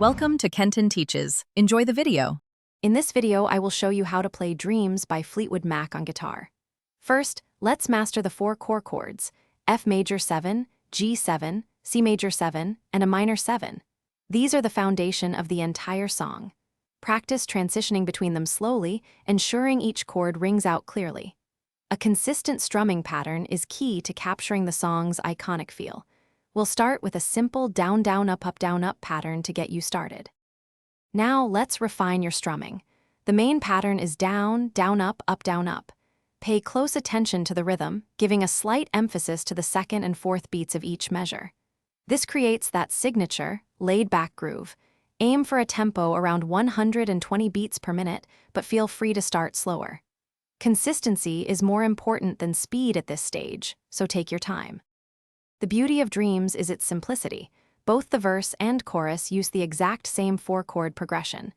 Welcome to Kenton Teaches. Enjoy the video. In this video, I will show you how to play Dreams by Fleetwood Mac on guitar. First, let's master the four core chords: F major 7, G7, C major 7, and a minor 7. These are the foundation of the entire song. Practice transitioning between them slowly, ensuring each chord rings out clearly. A consistent strumming pattern is key to capturing the song's iconic feel. We'll start with a simple down, down, up, down, up pattern to get you started. Now let's refine your strumming. The main pattern is down, down, up, down, up. Pay close attention to the rhythm, giving a slight emphasis to the second and fourth beats of each measure. This creates that signature, laid-back groove. Aim for a tempo around 120 beats per minute, but feel free to start slower. Consistency is more important than speed at this stage, so take your time. The beauty of Dreams is its simplicity. Both the verse and chorus use the exact same four-chord progression.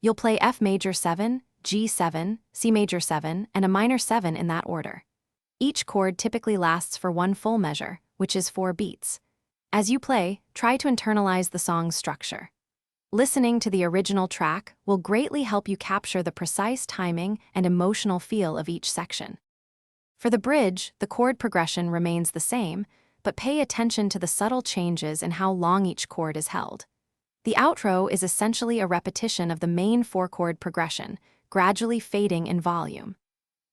You'll play F major 7, G7, C major 7, and a minor 7 in that order. Each chord typically lasts for one full measure, which is 4 beats. As you play, try to internalize the song's structure. Listening to the original track will greatly help you capture the precise timing and emotional feel of each section. For the bridge, the chord progression remains the same, but pay attention to the subtle changes in how long each chord is held. The outro is essentially a repetition of the main four-chord progression, gradually fading in volume.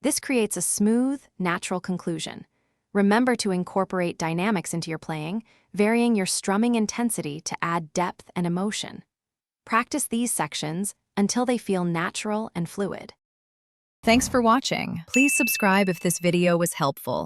This creates a smooth, natural conclusion. Remember to incorporate dynamics into your playing, varying your strumming intensity to add depth and emotion. Practice these sections until they feel natural and fluid. Thanks for watching. Please subscribe if this video was helpful.